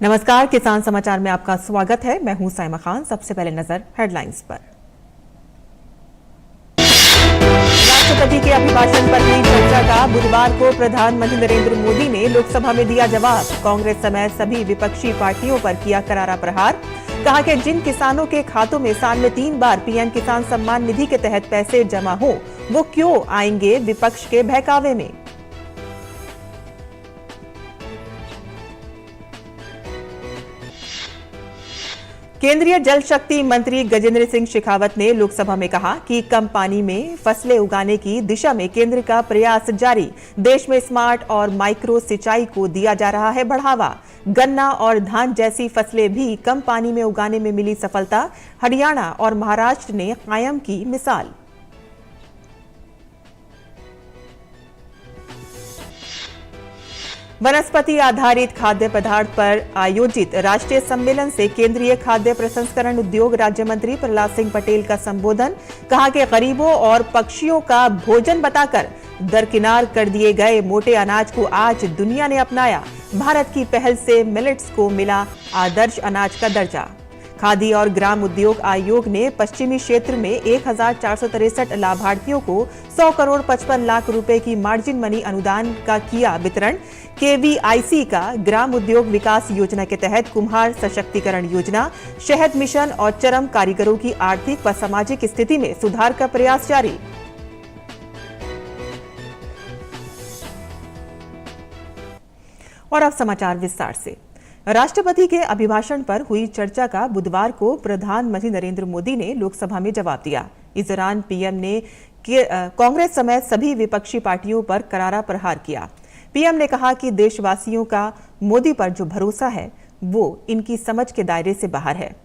नमस्कार, किसान समाचार में आपका स्वागत है। मैं हूं साइमा खान। सबसे पहले नजर हेडलाइंस पर। राष्ट्रपति के अभिभाषण पर हुई चर्चा का बुधवार को प्रधानमंत्री नरेंद्र मोदी ने लोकसभा में दिया जवाब। कांग्रेस समेत सभी विपक्षी पार्टियों पर किया करारा प्रहार। कहा कि जिन किसानों के खातों में साल में 3 बार पीएम किसान सम्मान निधि के तहत पैसे जमा हो, वो क्यों आएंगे विपक्ष के बहकावे में। केंद्रीय जल शक्ति मंत्री गजेंद्र सिंह शेखावत ने लोकसभा में कहा कि कम पानी में फसलें उगाने की दिशा में केंद्र का प्रयास जारी। देश में स्मार्ट और माइक्रो सिंचाई को दिया जा रहा है बढ़ावा। गन्ना और धान जैसी फसलें भी कम पानी में उगाने में मिली सफलता। हरियाणा और महाराष्ट्र ने कायम की मिसाल। वनस्पति आधारित खाद्य पदार्थ पर आयोजित राष्ट्रीय सम्मेलन से केंद्रीय खाद्य प्रसंस्करण उद्योग राज्य मंत्री प्रहलाद सिंह पटेल का संबोधन। कहा कि गरीबों और पक्षियों का भोजन बताकर दरकिनार कर दिए गए मोटे अनाज को आज दुनिया ने अपनाया। भारत की पहल से मिलेट्स को मिला आदर्श अनाज का दर्जा। खादी और ग्राम उद्योग आयोग ने पश्चिमी क्षेत्र में 1463 लाभार्थियों को 100 करोड़ 55 लाख रुपए की मार्जिन मनी अनुदान का किया वितरण। केवीआईसी का ग्राम उद्योग विकास योजना के तहत कुम्हार सशक्तिकरण योजना, शहद मिशन और चरम कारीगरों की आर्थिक व सामाजिक स्थिति में सुधार का प्रयास जारी। और अब समाचार विस्तार से। राष्ट्रपति के अभिभाषण पर हुई चर्चा का बुधवार को प्रधानमंत्री नरेंद्र मोदी ने लोकसभा में जवाब दिया। इस दौरान पीएम ने कांग्रेस समेत सभी विपक्षी पार्टियों पर करारा प्रहार किया। पीएम ने कहा कि देशवासियों का मोदी पर जो भरोसा है वो इनकी समझ के दायरे से बाहर है।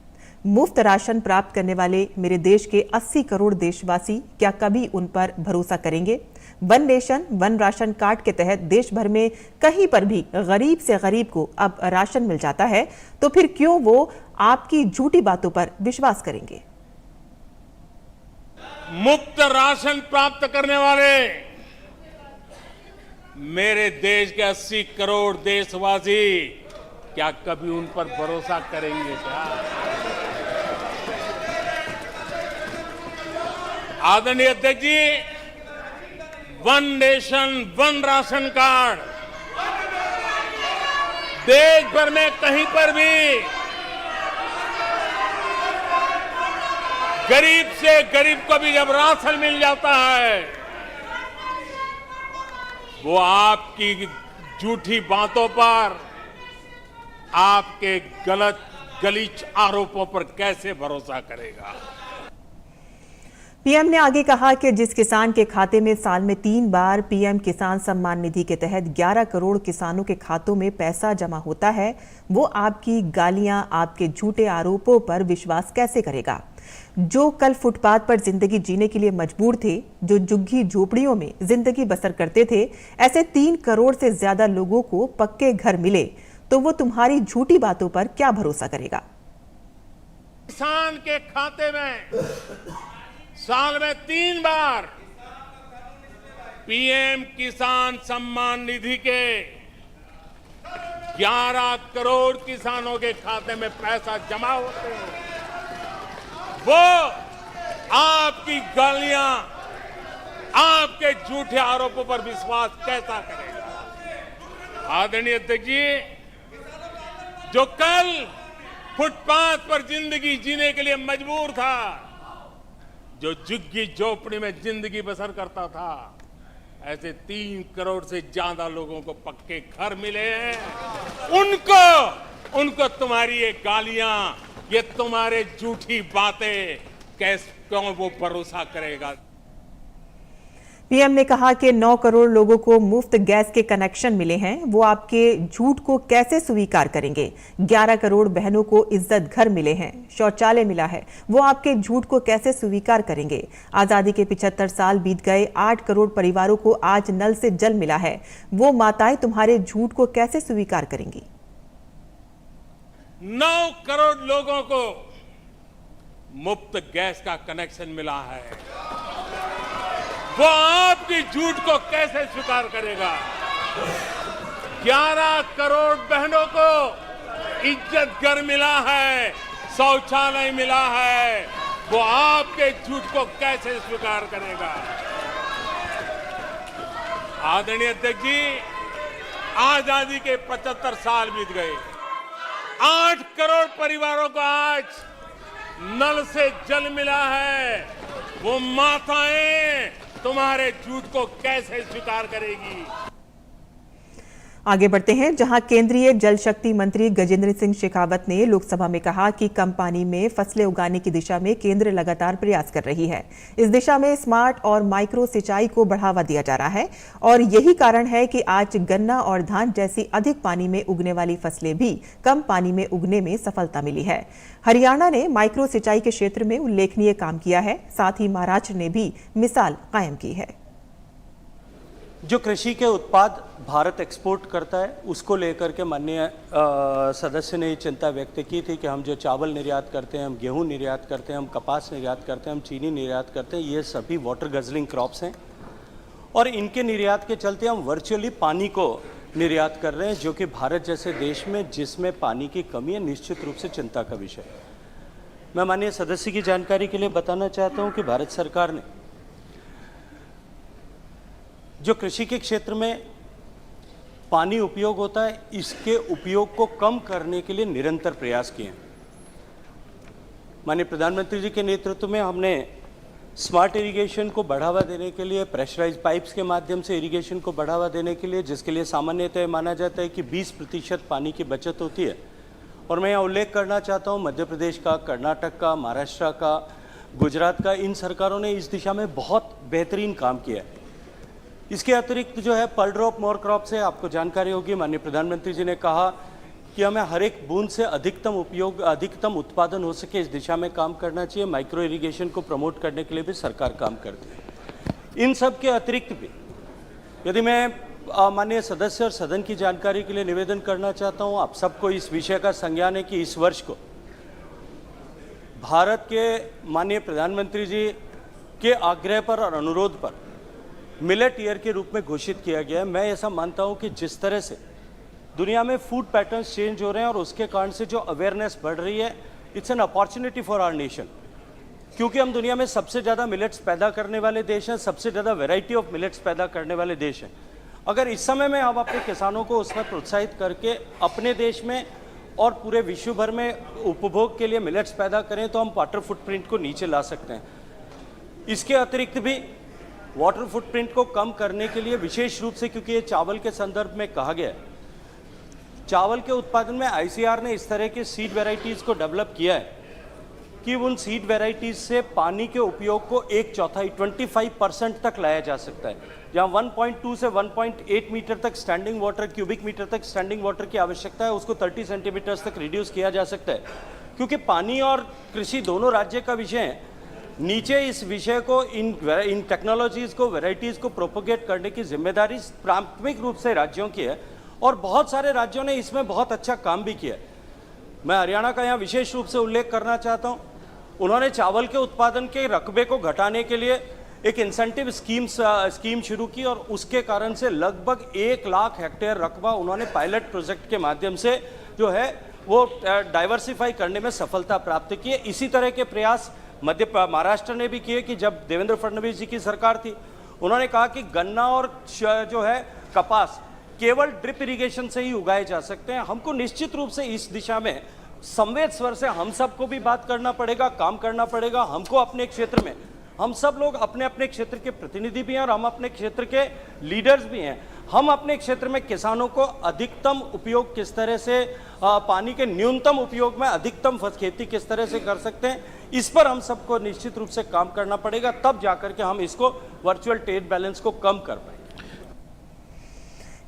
मुफ्त राशन प्राप्त करने वाले मेरे देश के 80 करोड़ देशवासी क्या कभी उन पर भरोसा करेंगे? One nation one ration card के तहत देश भर में कहीं पर भी गरीब से गरीब को अब राशन मिल जाता है, तो फिर क्यों वो आपकी झूठी बातों पर विश्वास करेंगे? मुफ्त राशन प्राप्त करने वाले मेरे देश के 80 करोड़ देशवासी क्या कभी उन पर भरोसा करेंगे क्या? आदरणीय अध्यक्ष ji, one nation one ration card देश भर में कहीं पर भी गरीब से गरीब को भी जब राशन मिल जाता है, वो आपकी झूठी बातों पर, आपके गलत गलीच आरोपों पर कैसे भरोसा करेगा? पीएम ने आगे कहा कि जिस किसान के खाते में साल में 3 बार पीएम किसान सम्मान निधि के तहत 11 करोड़ किसानों के खातों में पैसा जमा होता है, वो आपकी गालियां, आपके झूठे आरोपों पर विश्वास कैसे करेगा? जो कल फुटपाथ पर जिंदगी जीने के लिए मजबूर थे, जो झुग्गी झोपड़ियों में जिंदगी बसर करते थे, ऐसे 3 करोड़ से ज्यादा लोगों को पक्के घर मिले, तो वो तुम्हारी झूठी बातों पर क्या भरोसा करेगा? किसान के खाते में साल में 3 बार पीएम किसान सम्मान निधि के 11 करोड़ किसानों के खाते में पैसा जमा होते हैं, वो आपकी गालियां, आपके झूठे आरोपों पर विश्वास कैसा करेगा? आदरणीय अध्यक्ष जी, जो कल फुटपाथ पर जिंदगी जीने के लिए मजबूर था, जो झुग्गी झोपड़ी में जिंदगी बसर करता था, ऐसे 3 करोड़ से ज्यादा लोगों को पक्के घर मिले हैं। उनको तुम्हारी ये गालियां, ये तुम्हारे झूठी बातें क्यों वो भरोसा करेगा? पीएम ने कहा कि 9 करोड़ लोगों को मुफ्त गैस के कनेक्शन मिले हैं, वो आपके झूठ को कैसे स्वीकार करेंगे? 11 करोड़ बहनों को इज्जत घर मिले हैं, शौचालय मिला है, वो आपके झूठ को कैसे स्वीकार करेंगे? आजादी के 75 साल बीत गए, 8 करोड़ परिवारों को आज नल से जल मिला है, वो माताएं तुम्हारे झूठ को कैसे स्वीकार करेंगी? 9 करोड़ लोगों को मुफ्त गैस का कनेक्शन मिला है, वो आपकी झूठ को कैसे स्वीकार करेगा? 11 करोड़ बहनों को इज्जत घर मिला है, शौचालय मिला है, वो आपके झूठ को कैसे स्वीकार करेगा? आदरणीय अध्यक्ष जी, आजादी के 75 साल बीत गए। 8 करोड़ परिवारों को आज नल से जल मिला है। वो माताएं तुम्हारे झूठ को कैसे स्वीकार करेगी? आगे बढ़ते हैं, जहां केंद्रीय जल शक्ति मंत्री गजेंद्र सिंह शेखावत ने लोकसभा में कहा कि कम पानी में फसलें उगाने की दिशा में केंद्र लगातार प्रयास कर रही है। इस दिशा में स्मार्ट और माइक्रो सिंचाई को बढ़ावा दिया जा रहा है और यही कारण है कि आज गन्ना और धान जैसी अधिक पानी में उगने वाली फसलें भी कम पानी में उगने में सफलता मिली है। हरियाणा ने माइक्रो सिंचाई के क्षेत्र में उल्लेखनीय काम किया है, साथ ही महाराष्ट्र ने भी मिसाल कायम की है। जो कृषि के उत्पाद भारत एक्सपोर्ट करता है, उसको लेकर के माननीय सदस्य ने चिंता व्यक्त की थी कि हम जो चावल निर्यात करते हैं, हम गेहूं निर्यात करते हैं, हम कपास निर्यात करते हैं, हम चीनी निर्यात करते हैं, ये सभी वाटर गजलिंग क्रॉप्स हैं और इनके निर्यात के चलते हम वर्चुअली पानी को निर्यात कर रहे हैं, जो कि भारत जैसे देश में जिसमें पानी की कमी है, निश्चित रूप से चिंता का विषय है। मैं माननीय सदस्य की जानकारी के लिए बताना चाहता हूँ कि भारत सरकार ने जो कृषि के क्षेत्र में पानी उपयोग होता है, इसके उपयोग को कम करने के लिए निरंतर प्रयास किए हैं। माननीय प्रधानमंत्री जी के नेतृत्व में हमने स्मार्ट इरिगेशन को बढ़ावा देने के लिए, प्रेशराइज पाइप्स के माध्यम से इरिगेशन को बढ़ावा देने के लिए, जिसके लिए सामान्यतः माना जाता है कि 20% पानी की बचत होती है। और मैं यहाँ उल्लेख करना चाहता हूँ मध्य प्रदेश का, कर्नाटक का, महाराष्ट्र का, गुजरात का, इन सरकारों ने इस दिशा में बहुत बेहतरीन काम किया है। इसके अतिरिक्त जो है पर ड्रॉप मोर क्रॉप से आपको जानकारी होगी, माननीय प्रधानमंत्री जी ने कहा कि हमें हर एक बूंद से अधिकतम उत्पादन हो सके, इस दिशा में काम करना चाहिए। माइक्रो इरिगेशन को प्रमोट करने के लिए भी सरकार काम करती है। इन सब के अतिरिक्त भी यदि मैं माननीय सदस्य और सदन की जानकारी के लिए निवेदन करना चाहता हूँ, आप सबको इस विषय का संज्ञान है कि इस वर्ष को भारत के माननीय प्रधानमंत्री जी के आग्रह पर और अनुरोध पर मिलेट ईयर के रूप में घोषित किया गया है। मैं ऐसा मानता हूं कि जिस तरह से दुनिया में फूड पैटर्न्स चेंज हो रहे हैं और उसके कारण से जो अवेयरनेस बढ़ रही है, it's an opportunity for our nation, क्योंकि हम दुनिया में सबसे ज़्यादा मिलेट्स पैदा करने वाले देश हैं, सबसे ज़्यादा वैरायटी ऑफ मिलेट्स पैदा करने वाले देश हैं। अगर इस समय में हम अपने किसानों को उसमें प्रोत्साहित करके अपने देश में और पूरे विश्व भर में उपभोग के लिए मिलेट्स पैदा करें तो हम वाटर फुटप्रिंट को नीचे ला सकते हैं। इसके अतिरिक्त भी वाटर फुटप्रिंट को कम करने के लिए विशेष रूप से, क्योंकि ये चावल के संदर्भ में कहा गया है, चावल के उत्पादन में आईसीआर ने इस तरह के सीड वेराइटीज़ को डेवलप किया है कि उन सीड वेराइटीज़ से पानी के उपयोग को 1/4 25% तक लाया जा सकता है। जहाँ 1.2 से 1.8 मीटर तक स्टैंडिंग वाटर, क्यूबिक मीटर तक स्टैंडिंग वाटर की आवश्यकता है, उसको 30 सेंटीमीटर्स तक रिड्यूस किया जा सकता है। क्योंकि पानी और कृषि दोनों राज्य का विषय है, नीचे इस विषय को, इन टेक्नोलॉजीज़ को, वेराइटीज़ को प्रोपोगेट करने की जिम्मेदारी प्राथमिक रूप से राज्यों की है और बहुत सारे राज्यों ने इसमें बहुत अच्छा काम भी किया। मैं हरियाणा का यहाँ विशेष रूप से उल्लेख करना चाहता हूँ। उन्होंने चावल के उत्पादन के रकबे को घटाने के लिए एक इंसेंटिव स्कीम शुरू की और उसके कारण से लगभग 1 लाख हेक्टेयर रकबा उन्होंने पायलट प्रोजेक्ट के माध्यम से जो है वो डाइवर्सिफाई करने में सफलता प्राप्त की है। इसी तरह के प्रयास महाराष्ट्र ने भी किए कि जब देवेंद्र फडणवीस जी की सरकार थी, उन्होंने कहा कि गन्ना और जो है कपास केवल ड्रिप इरिगेशन से ही उगाए जा सकते हैं। हमको निश्चित रूप से इस दिशा में संवेद स्वर से हम सबको भी बात करना पड़ेगा, काम करना पड़ेगा। हमको अपने क्षेत्र में, हम सब लोग अपने अपने क्षेत्र के प्रतिनिधि भी हैं और हम अपने क्षेत्र के लीडर्स भी हैं। हम अपने क्षेत्र में किसानों को अधिकतम उपयोग किस तरह से, पानी के न्यूनतम उपयोग में अधिकतम खेती किस तरह से कर सकते हैं, इस पर हम सबको निश्चित रूप से काम करना पड़ेगा। तब जाकर के हम इसको वर्चुअल ट्रेड बैलेंस को कम कर पाएंगे।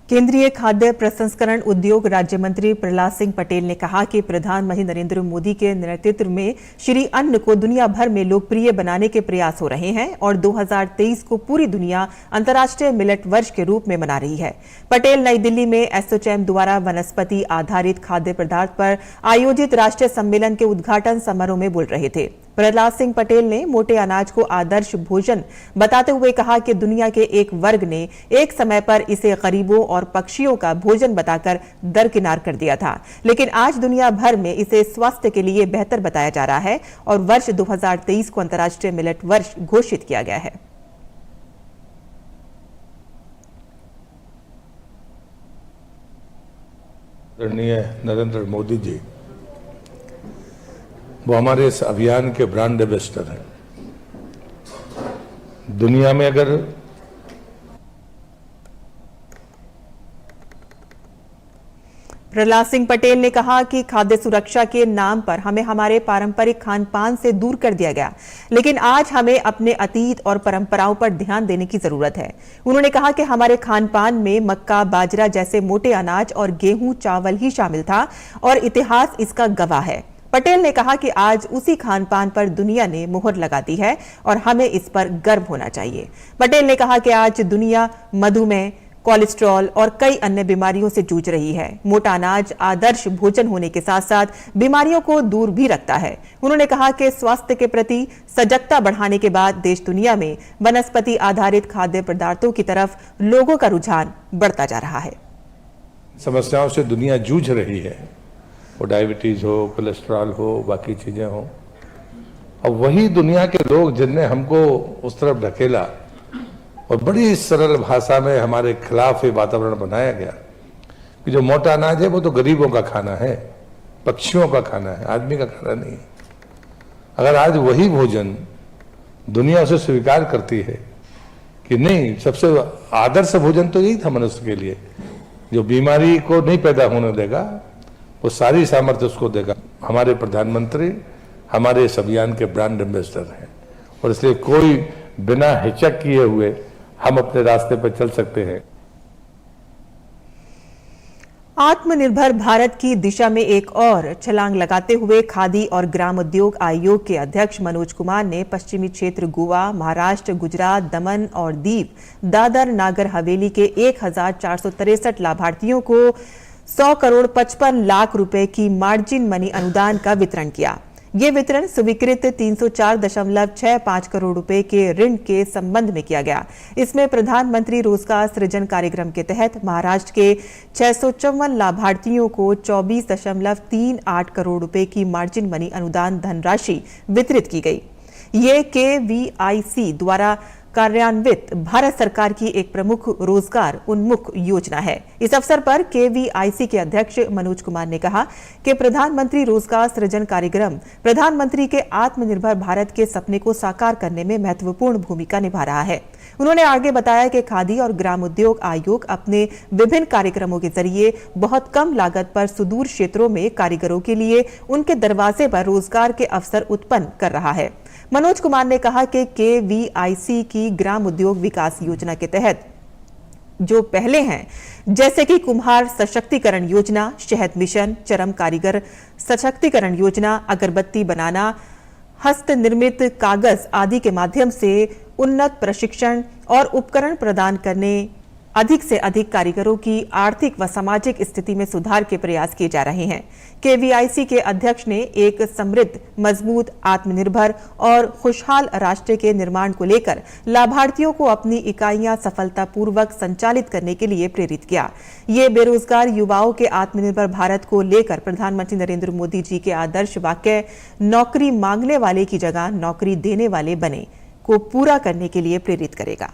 केंद्रीय खाद्य प्रसंस्करण उद्योग राज्य मंत्री प्रहलाद सिंह पटेल ने कहा कि प्रधानमंत्री नरेंद्र मोदी के नेतृत्व में श्री अन्न को दुनिया भर में लोकप्रिय बनाने के प्रयास हो रहे हैं और 2023 को पूरी दुनिया अंतर्राष्ट्रीय मिलेट वर्ष के रूप में मना रही है। पटेल नई दिल्ली में एसोचैम द्वारा वनस्पति आधारित खाद्य पदार्थ पर आयोजित राष्ट्रीय सम्मेलन के उद्घाटन समारोह में बोल रहे थे। प्रहलाद सिंह पटेल ने मोटे अनाज को आदर्श भोजन बताते हुए कहा कि दुनिया के एक वर्ग ने एक समय पर इसे गरीबों और पक्षियों का भोजन बताकर दरकिनार कर दिया था, लेकिन आज दुनिया भर में इसे स्वास्थ्य के लिए बेहतर बताया जा रहा है और वर्ष 2023 को अंतर्राष्ट्रीय मिलेट वर्ष घोषित किया गया है। आदरणीय नरेंद्र मोदी जी, वो हमारे इस अभियान के ब्रांड एम्बेसडर हैं। दुनिया में अगर प्रहलाद सिंह पटेल ने कहा कि खाद्य सुरक्षा के नाम पर हमें हमारे पारंपरिक खान पान से दूर कर दिया गया, लेकिन आज हमें अपने अतीत और परंपराओं पर ध्यान देने की जरूरत है। उन्होंने कहा कि हमारे खान पान में मक्का, बाजरा जैसे मोटे अनाज और गेहूं, चावल ही शामिल था और इतिहास इसका गवाह है। पटेल ने कहा कि आज उसी खान पान पर दुनिया ने मुहर लगा दी है और हमें इस पर गर्व होना चाहिए। पटेल ने कहा कि आज दुनिया मधुमेह, कोलेस्ट्रॉल और कई अन्य बीमारियों से जूझ रही है। मोटा अनाज आदर्श भोजन होने के साथ साथ बीमारियों को दूर भी रखता है। उन्होंने कहा कि स्वास्थ्य के प्रति सजगता बढ़ाने के बाद देश दुनिया में वनस्पति आधारित खाद्य पदार्थों की तरफ लोगों का रुझान बढ़ता जा रहा है। समस्याओं से दुनिया जूझ रही है, वो डायबिटीज हो, कोलेस्ट्रॉल हो, बाकी चीजें हो, और वही दुनिया के लोग जिनने हमको उस तरफ ढकेला और बड़ी सरल भाषा में हमारे खिलाफ ये वातावरण बनाया गया कि जो मोटा अनाज है वो तो गरीबों का खाना है, पक्षियों का खाना है, आदमी का खाना नहीं है। अगर आज वही भोजन दुनिया उसे स्वीकार करती है कि नहीं, सबसे आदर्श भोजन तो यही था मनुष्य के लिए, जो बीमारी को नहीं पैदा होने देगा, वो सारी सामर्थ्य उसको देगा। हमारे प्रधानमंत्री हमारे इस अभियान के ब्रांड एम्बेसडर हैं और इसलिए कोई बिना हिचक किए हुए हम अपने रास्ते पर चल सकते हैं। आत्मनिर्भर भारत की दिशा में एक और छलांग लगाते हुए खादी और ग्राम उद्योग आयोग के अध्यक्ष मनोज कुमार ने पश्चिमी क्षेत्र गोवा, महाराष्ट्र, गुजरात, दमन और दीव, दादर नागर हवेली के 1463 लाभार्थियों को 100 करोड़ 55 लाख रुपए की मार्जिन मनी अनुदान का वितरण किया। ये वितरण स्वीकृत 304.65 करोड़ रुपए के ऋण के संबंध में किया गया। इसमें प्रधानमंत्री रोजगार सृजन कार्यक्रम के तहत महाराष्ट्र के 654 लाभार्थियों को 24.38 करोड़ रुपए की मार्जिन मनी अनुदान धनराशि वितरित की गई। ये KVIC द्वारा कार्यान्वित भारत सरकार की एक प्रमुख रोजगार उन्मुख योजना है। इस अवसर पर KVIC के अध्यक्ष मनोज कुमार ने कहा कि प्रधानमंत्री रोजगार सृजन कार्यक्रम प्रधानमंत्री के आत्मनिर्भर भारत के सपने को साकार करने में महत्वपूर्ण भूमिका निभा रहा है। उन्होंने आगे बताया कि खादी और ग्राम उद्योग आयोग अपने विभिन्न कार्यक्रमों के जरिए बहुत कम लागत पर सुदूर क्षेत्रों में कारीगरों के लिए उनके दरवाजे पर रोजगार के अवसर उत्पन्न कर रहा है। मनोज कुमार ने कहा कि KVIC की ग्राम उद्योग विकास योजना के तहत जो पहले हैं, जैसे कि कुम्हार सशक्तिकरण योजना, शहद मिशन, चरम कारीगर सशक्तिकरण योजना, अगरबत्ती बनाना, हस्त निर्मित कागज आदि के माध्यम से उन्नत प्रशिक्षण और उपकरण प्रदान करने, अधिक से अधिक कारीगरों की आर्थिक व सामाजिक स्थिति में सुधार के प्रयास किए जा रहे हैं। KVIC के अध्यक्ष ने एक समृद्ध, मजबूत, आत्मनिर्भर और खुशहाल राष्ट्र के निर्माण को लेकर लाभार्थियों को अपनी इकाइयां सफलतापूर्वक संचालित करने के लिए प्रेरित किया। ये बेरोजगार युवाओं के आत्मनिर्भर भारत को लेकर प्रधानमंत्री नरेंद्र मोदी जी के आदर्श वाक्य "नौकरी मांगने वाले की जगह नौकरी देने वाले बने" को पूरा करने के लिए प्रेरित करेगा।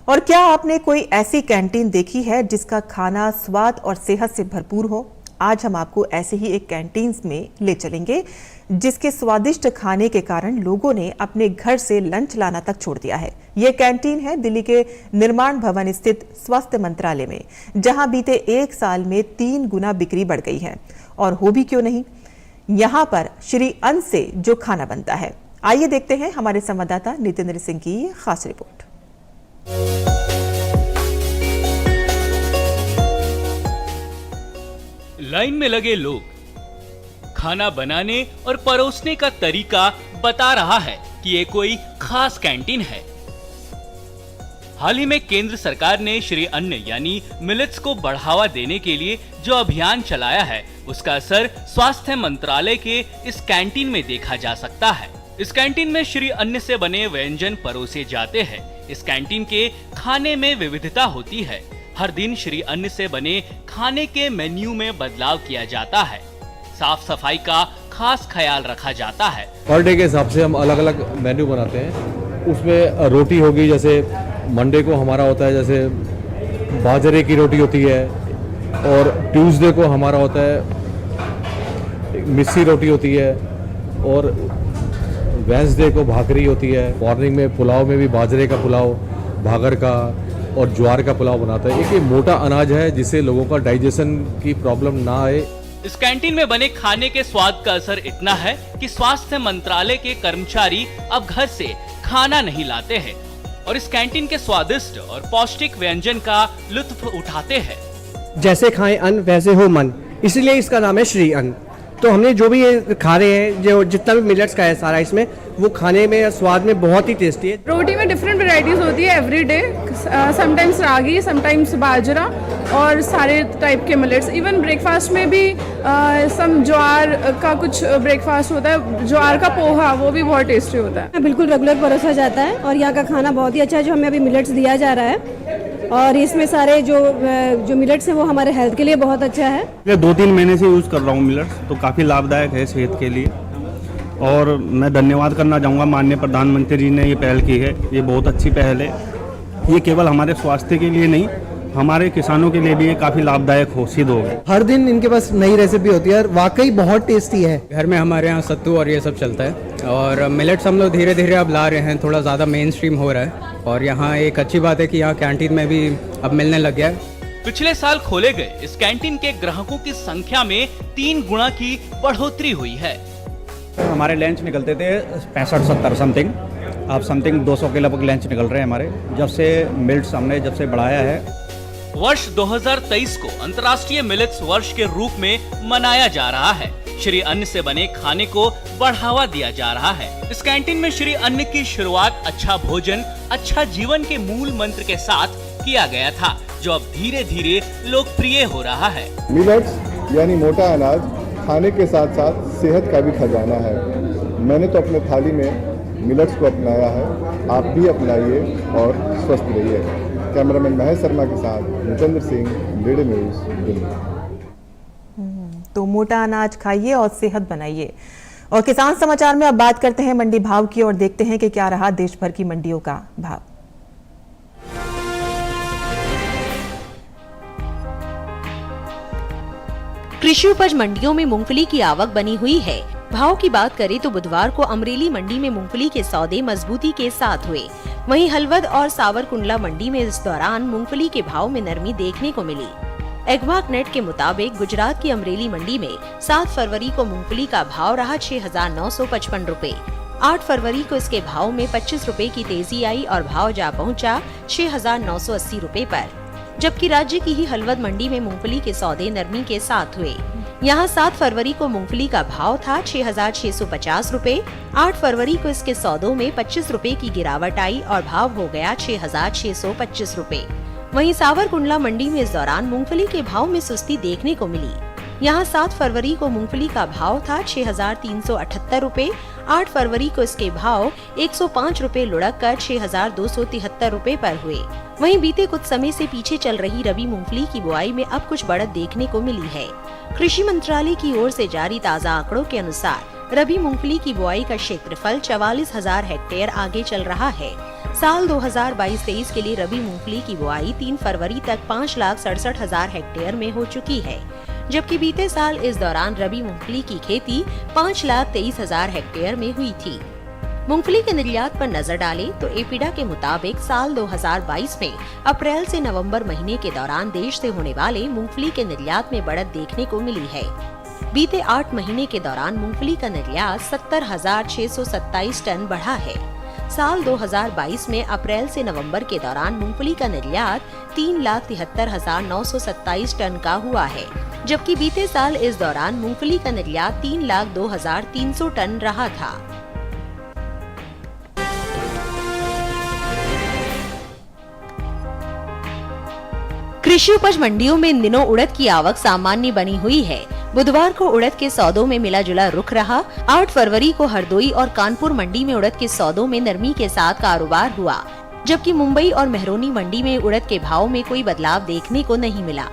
और क्या आपने कोई ऐसी कैंटीन देखी है जिसका खाना स्वाद और सेहत से भरपूर हो? आज हम आपको ऐसे ही एक कैंटीन में ले चलेंगे जिसके स्वादिष्ट खाने के कारण लोगों ने अपने घर से लंच लाना तक छोड़ दिया है। यह कैंटीन है दिल्ली के निर्माण भवन स्थित स्वास्थ्य मंत्रालय में, जहां बीते 1 साल में 3 गुना बिक्री बढ़ गई है। और हो भी क्यों नहीं, यहां पर श्री अन्न से जो खाना बनता है। आइए देखते हैं हमारे संवाददाता नितेंद्र सिंह की ये खास रिपोर्ट। लाइन में लगे लोग खाना बनाने और परोसने का तरीका बता रहा है कि ये कोई खास कैंटीन है। हाल ही में केंद्र सरकार ने श्री अन्न यानी मिलेट्स को बढ़ावा देने के लिए जो अभियान चलाया है, उसका असर स्वास्थ्य मंत्रालय के इस कैंटीन में देखा जा सकता है। इस कैंटीन में श्री अन्न से बने व्यंजन परोसे जाते हैं। इस कैंटीन के खाने में विविधता होती है। हर दिन श्री अन्न से बने खाने के मेन्यू में बदलाव किया जाता है। साफ सफाई का खास ख्याल रखा जाता है। पर डे के हिसाब से हम अलग अलग मेन्यू बनाते हैं। उसमें रोटी होगी, जैसे मंडे को हमारा होता है जैसे बाजरे की रोटी होती है, और ट्यूसडे को हमारा होता है मिस्सी रोटी होती है, और वेंसडे को भाकरी होती है। मॉर्निंग में पुलाव में भी बाजरे का पुलाव, भागर का और ज्वार का पुलाव बनाता है। एक ये मोटा अनाज है जिससे लोगों का डाइजेशन की प्रॉब्लम ना आए। इस कैंटीन में बने खाने के स्वाद का असर इतना है कि स्वास्थ्य मंत्रालय के कर्मचारी अब घर से खाना नहीं लाते हैं और इस कैंटीन के स्वादिष्ट और पौष्टिक व्यंजन का लुत्फ उठाते हैं। जैसे खाएं अन्न वैसे हो मन, इसलिए इसका नाम है श्री अन्न। तो हमने जो भी ये खा रहे हैं, जो जितना भी मिलेट्स का है सारा, इसमें वो खाने में स्वाद में बहुत ही टेस्टी है। रोटी में डिफरेंट वैरायटीज होती है एवरी डे, समटाइम्स रागी, समटाइम्स बाजरा और सारे टाइप के मिलेट्स। इवन ब्रेकफास्ट में भी सम ज्वार का कुछ ब्रेकफास्ट होता है, ज्वार का पोहा, वो भी बहुत टेस्टी होता है। बिल्कुल रेगुलर परोसा जाता है और यहाँ का खाना बहुत ही अच्छा है जो हमें अभी मिलेट्स दिया जा रहा है, और इसमें सारे जो मिलेट्स हैं वो हमारे हेल्थ के लिए बहुत अच्छा है। मैं 2-3 महीने से यूज़ कर रहा हूँ मिलेट्स, तो काफ़ी लाभदायक है सेहत के लिए। और मैं धन्यवाद करना चाहूँगा माननीय प्रधानमंत्री जी ने ये पहल की है। ये बहुत अच्छी पहल है। ये केवल हमारे स्वास्थ्य के लिए नहीं, हमारे किसानों के लिए भी ये काफ़ी लाभदायक सिद्ध होगा। हर दिन इनके पास नई रेसिपी होती है और वाकई बहुत टेस्टी है। घर में हमारे यहाँ सत्तू और ये सब चलता है, और मिलेट्स हम लोग धीरे धीरे अब ला रहे हैं, थोड़ा ज़्यादा मेन स्ट्रीम हो रहा है। और यहाँ एक अच्छी बात है कि यहाँ कैंटीन में भी अब मिलने लग गया है। पिछले साल खोले गए इस कैंटीन के ग्राहकों की संख्या में 3 गुना की बढ़ोतरी हुई है। हमारे लंच निकलते थे 65-70 समथिंग, अब समथिंग 200 के लगभग लंच निकल रहे हैं हमारे, जब से मिलेट्स हमने जब से बढ़ाया है। वर्ष 2023 को अंतर्राष्ट्रीय मिलेट्स वर्ष के रूप में मनाया जा रहा है। श्री अन्न से बने खाने को बढ़ावा दिया जा रहा है। इस कैंटीन में श्री अन्न की शुरुआत अच्छा भोजन अच्छा जीवन के मूल मंत्र के साथ किया गया था, जो अब धीरे धीरे लोकप्रिय हो रहा है। मिलेट्स यानी मोटा अनाज खाने के साथ साथ सेहत का भी खजाना है। मैंने तो अपने थाली में मिलेट्स को अपनाया है, आप भी अपनाइए और स्वस्थ रहिए। कैमरामैन महेश शर्मा के साथ जितेंद्र सिंह, डीडी न्यूज़, दिल्ली। तो मोटा अनाज खाइए और सेहत बनाइए। और किसान समाचार में अब बात करते हैं मंडी भाव की और देखते हैं कि क्या रहा देश भर की मंडियों का भाव। कृषि उपज मंडियों में मूंगफली की आवक बनी हुई है। भाव की बात करें तो बुधवार को अमरेली मंडी में मूंगफली के सौदे मजबूती के साथ हुए। वहीं हलवद और सावरकुंडला मंडी में इस दौरान मूंगफली के भाव में नरमी देखने को मिली। एग्वाक नेट के मुताबिक गुजरात की अमरेली मंडी में 7 फरवरी को मूंगफली का भाव रहा 6,955 रुपए। 8 फरवरी को इसके भाव में 25 रुपए की तेजी आई और भाव जा पहुंचा 6,980 रुपए पर। जबकि राज्य की ही हलवद मंडी में मूंगफली के सौदे नरमी के साथ हुए। यहाँ 7 फरवरी को मूंगफली का भाव था 6,650 रुपए। 8 फरवरी को इसके सौदों में 25 रुपए की गिरावट आई और भाव हो गया 6,625 रुपए। वहीं सावरकुंडला मंडी में इस दौरान मूंगफली के भाव में सुस्ती देखने को मिली। यहाँ 7 फरवरी को मूंगफली का भाव था 6,378 रुपए। 8 फरवरी को इसके भाव 105 रुपए लुढ़क कर 6,273 रुपए पर हुए। वहीं बीते कुछ समय से पीछे चल रही रबी मूंगफली की बुआई में अब कुछ बढ़त देखने को मिली है। कृषि मंत्रालय की ओर से जारी ताज़ा आंकड़ों के अनुसार रबी मूंगफली की बुआई का क्षेत्रफल 44,000 हेक्टेयर आगे चल रहा है। साल 2022-23 के लिए रबी मूंगफली की बुआई 3 फरवरी तक 5,67,000 हेक्टेयर में हो चुकी है, जबकि बीते साल इस दौरान रबी मूंगफली की खेती 5,23,000 हेक्टेयर में हुई थी। मूंगफली के निर्यात पर नजर डालें तो एपीडा के मुताबिक साल 2022 में अप्रैल से नवंबर महीने के दौरान देश से होने वाले मूंगफली के निर्यात में बढ़त देखने को मिली है। बीते 8 महीने के दौरान मूंगफली का निर्यात 70,627 टन बढ़ा है। साल 2022 में अप्रैल से नवंबर के दौरान मूंगफली का निर्यात 3,73,927 टन का हुआ है, जबकि बीते साल इस दौरान मूंगफली का निर्यात 3,02,300 टन रहा था। कृषि उपज मंडियों में इन दिनों उड़द की आवक सामान्य बनी हुई है। बुधवार को उड़द के सौदों में मिला जुला रुख रहा। 8 फरवरी को हरदोई और कानपुर मंडी में उड़द के सौदों में नरमी के साथ कारोबार हुआ, जबकि मुंबई और मेहरौनी मंडी में उड़द के भाव में कोई बदलाव देखने को नहीं मिला।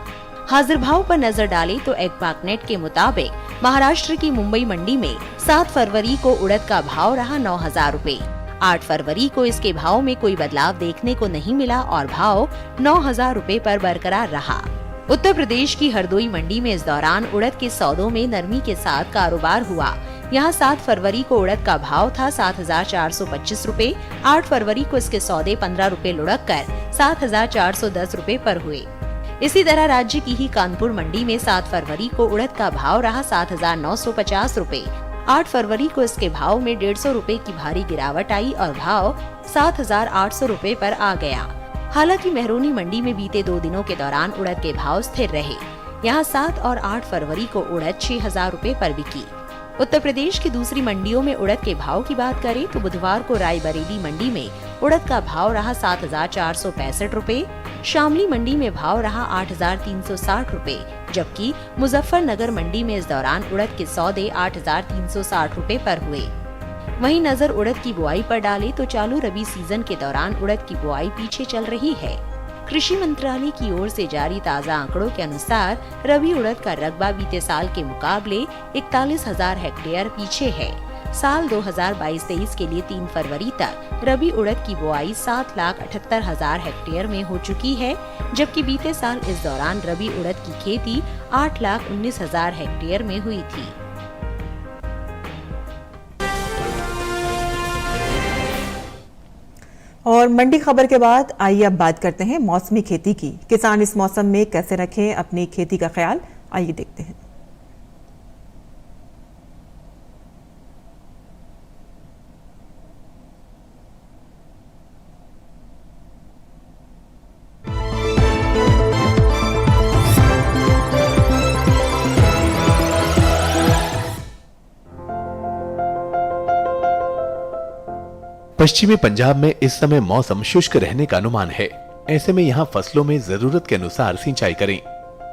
हाजिर भाव पर नजर डालें तो एग्पाकनेट के मुताबिक महाराष्ट्र की मुंबई मंडी में 7 फरवरी को उड़द का भाव रहा 9,000 रूपए। 8 फरवरी को इसके भाव में कोई बदलाव देखने को नहीं मिला और भाव 9,000 रूपए पर बरकरार रहा। उत्तर प्रदेश की हरदोई मंडी में इस दौरान उड़द के सौदों में नरमी के साथ कारोबार हुआ। यहाँ 7 फरवरी को उड़द का भाव था 7,425 रूपए। 8 फरवरी को इसके सौदे 15 रूपए लुढ़क कर 7,410 रूपए पर हुए। इसी तरह राज्य की ही कानपुर मंडी में 7 फरवरी को उड़द का भाव रहा 7,950 रूपए। 8 फरवरी को इसके भाव में 150 रूपए की भारी गिरावट आई और भाव 7,800 रूपए पर आ गया। हालांकि मेहरौनी मंडी में बीते 2 दिनों के दौरान उड़द के भाव स्थिर रहे। यहाँ 7 और 8 फरवरी को उड़द 6,000 रूपए पर बिकी। उत्तर प्रदेश की दूसरी मंडियों में उड़द के भाव की बात करें तो बुधवार को रायबरेली मंडी में उड़द का भाव रहा 7,465 रूपए। शामली मंडी में भाव रहा 8,360 रूपए, जबकि मुजफ्फरनगर मंडी में इस दौरान उड़द के सौदे 8,360 रूपए पर हुए। वहीं नजर उड़द की बुआई पर डाले तो चालू रबी सीजन के दौरान उड़द की बुआई पीछे चल रही है। कृषि मंत्रालय की ओर से जारी ताज़ा आंकड़ों के अनुसार रबी उड़द का रकबा बीते साल के मुकाबले 41,000 हेक्टेयर पीछे है। साल 2022-23 के लिए 3 फरवरी तक रबी उड़द की बुआई 7,78,000 हेक्टेयर में हो चुकी है, जबकि बीते साल इस दौरान रबी उड़द की खेती 8,19,000 हेक्टेयर में हुई थी। और मंडी खबर के बाद आइए अब बात करते हैं मौसमी खेती की। किसान इस मौसम में कैसे रखें अपनी खेती का ख्याल, आइए देखते हैं। पश्चिमी पंजाब में इस समय मौसम शुष्क रहने का अनुमान है। ऐसे में यहाँ फसलों में जरूरत के अनुसार सिंचाई करें।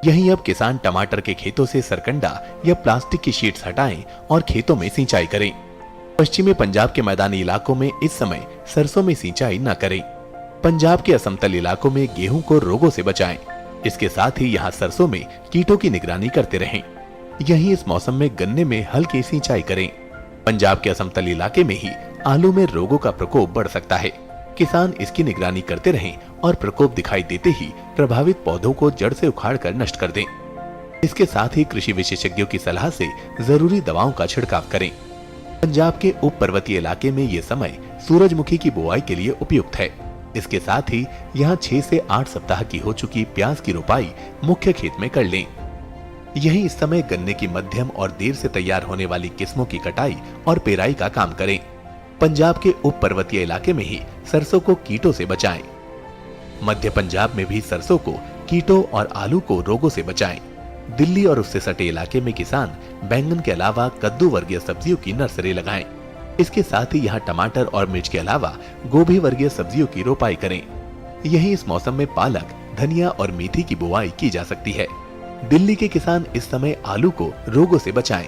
यहीं अब किसान टमाटर के खेतों से सरकंडा या प्लास्टिक की शीट्स हटाएं और खेतों में सिंचाई करें। पश्चिमी पंजाब के मैदानी इलाकों में इस समय सरसों में सिंचाई न करें। पंजाब के असमतल इलाकों में गेहूं को रोगों से बचाएं। इसके साथ ही यहाँ सरसों में कीटों की निगरानी करते रहें। यहीं इस मौसम में गन्ने में हल्की सिंचाई करें। पंजाब के असमतल इलाके में ही आलू में रोगों का प्रकोप बढ़ सकता है। किसान इसकी निगरानी करते रहें और प्रकोप दिखाई देते ही प्रभावित पौधों को जड़ से उखाड़कर नष्ट कर दें। इसके साथ ही कृषि विशेषज्ञों की सलाह से जरूरी दवाओं का छिड़काव करें। पंजाब के उप पर्वतीय इलाके में ये समय सूरजमुखी की बुआई के लिए उपयुक्त है। इसके साथ ही यहाँ 6 से 8 सप्ताह की हो चुकी प्याज की रोपाई मुख्य खेत में कर लें। यही इस समय गन्ने की मध्यम और देर से तैयार होने वाली किस्मों की कटाई और पेराई का काम करें। पंजाब के उप पर्वतीय इलाके में ही सरसों को कीटों से बचाएं। मध्य पंजाब में भी सरसों को कीटों और आलू को रोगों से बचाएं। दिल्ली और उससे सटे इलाके में किसान बैंगन के अलावा कद्दू वर्गीय सब्जियों की नर्सरी लगाएं। इसके साथ ही यहाँ टमाटर और मिर्च के अलावा गोभी वर्गीय सब्जियों की रोपाई करें। यही इस मौसम में पालक, धनिया और मेथी की बुआई की जा सकती है। दिल्ली के किसान इस समय आलू को रोगों से बचाएं।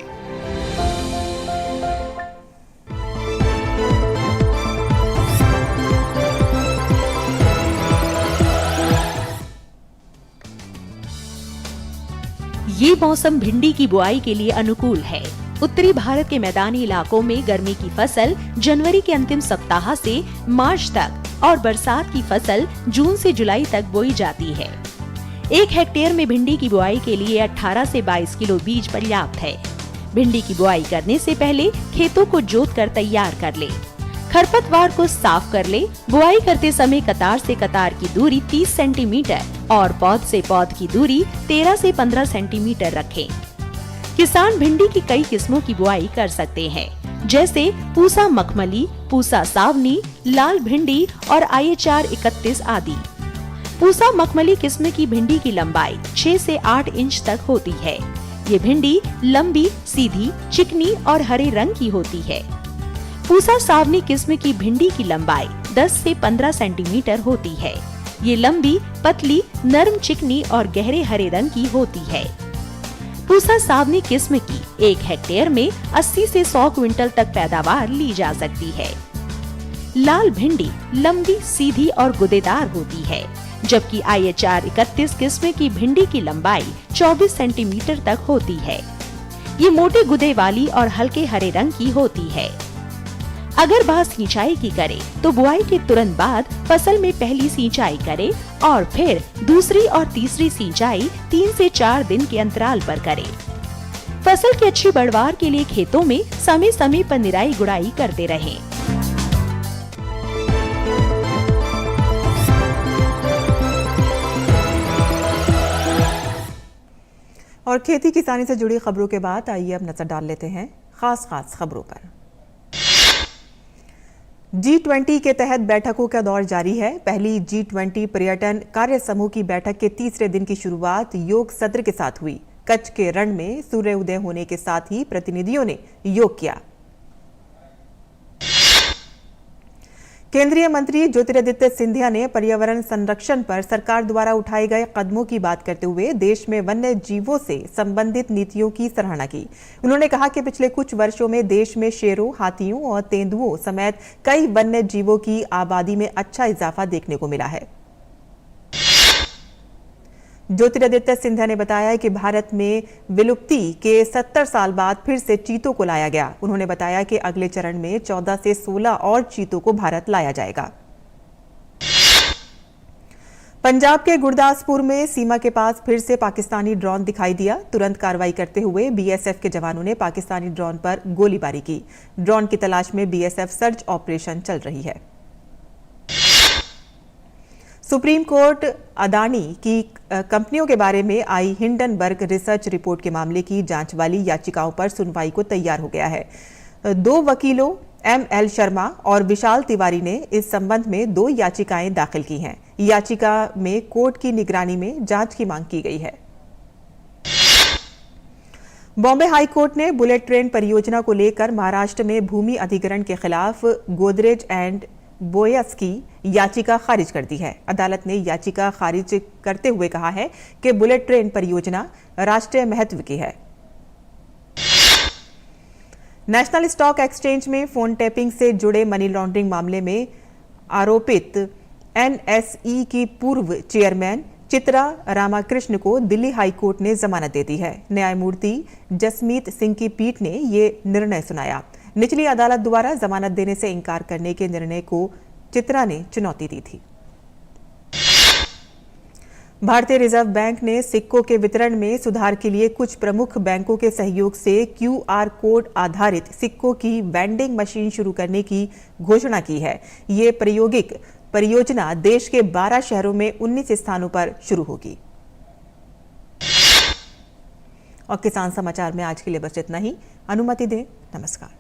ये मौसम भिंडी की बुआई के लिए अनुकूल है। उत्तरी भारत के मैदानी इलाकों में गर्मी की फसल जनवरी के अंतिम सप्ताह से मार्च तक और बरसात की फसल जून से जुलाई तक बोई जाती है। 1 हेक्टेयर में भिंडी की बुआई के लिए 18 से 22 किलो बीज पर्याप्त है। भिंडी की बुआई करने से पहले खेतों को जोत कर तैयार कर ले। खरपतवार को साफ कर ले। बुआई करते समय कतार से कतार की दूरी 30 सेंटीमीटर और पौध से पौध की दूरी 13 से 15 सेंटीमीटर रखें। किसान भिंडी की कई किस्मों की बुआई कर सकते हैं, जैसे पूसा मखमली, पूसा सावनी, लाल भिंडी और IHR 31 आदि। पूसा मखमली किस्म की भिंडी की लंबाई 6 से 8 इंच तक होती है। ये भिंडी लंबी, सीधी, चिकनी और हरे रंग की होती है। पूसा सावनी किस्म की भिंडी की लंबाई 10 से 15 सेंटीमीटर होती है। ये लंबी, पतली, नरम, चिकनी और गहरे हरे रंग की होती है। पूसा सावनी किस्म की 1 हेक्टेयर में 80 से 100 क्विंटल तक पैदावार ली जा सकती है। लाल भिंडी लंबी, सीधी और गुदेदार होती है, जबकि IHR 31 किस्म की भिंडी की लंबाई 24 सेंटीमीटर तक होती है। ये मोटे गुदे वाली और हल्के हरे रंग की होती है। अगर बात सिंचाई की करें तो बुआई के तुरंत बाद फसल में पहली सिंचाई करें और फिर दूसरी और तीसरी सिंचाई 3 से 4 दिन के अंतराल पर करें। फसल की अच्छी पैदावार के लिए खेतों में समय समय पर निराई गुड़ाई करते रहें। और खेती किसानी से जुड़ी खबरों के बाद आइए अब नजर डाल लेते हैं खास खबरों पर। G20 के तहत बैठकों का दौर जारी है। पहली G20 पर्यटन कार्य समूह की बैठक के तीसरे दिन की शुरुआत योग सत्र के साथ हुई। कच्छ के रण में सूर्य उदय होने के साथ ही प्रतिनिधियों ने योग किया। केंद्रीय मंत्री ज्योतिरादित्य सिंधिया ने पर्यावरण संरक्षण पर सरकार द्वारा उठाए गए कदमों की बात करते हुए देश में वन्य जीवों से संबंधित नीतियों की सराहना की। उन्होंने कहा कि पिछले कुछ वर्षों में देश में शेरों, हाथियों और तेंदुओं समेत कई वन्य जीवों की आबादी में अच्छा इजाफा देखने को मिला है। ज्योतिरादित्य सिंधिया ने बताया कि भारत में विलुप्ति के 70 साल बाद फिर से चीतों को लाया गया। उन्होंने बताया कि अगले चरण में 14 से 16 और चीतों को भारत लाया जाएगा। पंजाब के गुरदासपुर में सीमा के पास फिर से पाकिस्तानी ड्रोन दिखाई दिया। तुरंत कार्रवाई करते हुए BSF के जवानों ने पाकिस्तानी ड्रोन पर गोलीबारी की। ड्रोन की तलाश में BSF सर्च ऑपरेशन चल रही है। सुप्रीम कोर्ट अदानी की कंपनियों के बारे में आई हिंडनबर्ग रिसर्च रिपोर्ट के मामले की जांच वाली याचिकाओं पर सुनवाई को तैयार हो गया है। 2 वकीलों ML शर्मा और विशाल तिवारी ने इस संबंध में 2 याचिकाएं दाखिल की हैं। याचिका में कोर्ट की निगरानी में जांच की मांग की गई है। बॉम्बे हाई कोर्ट ने बुलेट ट्रेन परियोजना को लेकर महाराष्ट्र में भूमि अधिग्रहण के खिलाफ गोदरेज एंड बोयस की याचिका खारिज कर दी है। अदालत ने याचिका खारिज करते हुए कहा है कि बुलेट ट्रेन परियोजना राष्ट्रीय महत्व की है। नेशनल स्टॉक एक्सचेंज में फोन टैपिंग से जुड़े मनी लॉन्ड्रिंग मामले में आरोपित NSE की पूर्व चेयरमैन चित्रा रामाकृष्ण को दिल्ली हाई कोर्ट ने जमानत दे दी है। न्यायमूर्ति जसमीत सिंह की पीठ ने ये निर्णय सुनाया। निचली अदालत द्वारा जमानत देने से इनकार करने के निर्णय को चित्रा ने चुनौती दी थी। भारतीय रिजर्व बैंक ने सिक्कों के वितरण में सुधार के लिए कुछ प्रमुख बैंकों के सहयोग से QR कोड आधारित सिक्कों की वेंडिंग मशीन शुरू करने की घोषणा की है। ये प्रायोगिक परियोजना देश के 12 शहरों में 19 स्थानों पर शुरू होगी। और किसान समाचार में आज के लिए बस इतना ही। अनुमति दें। नमस्कार।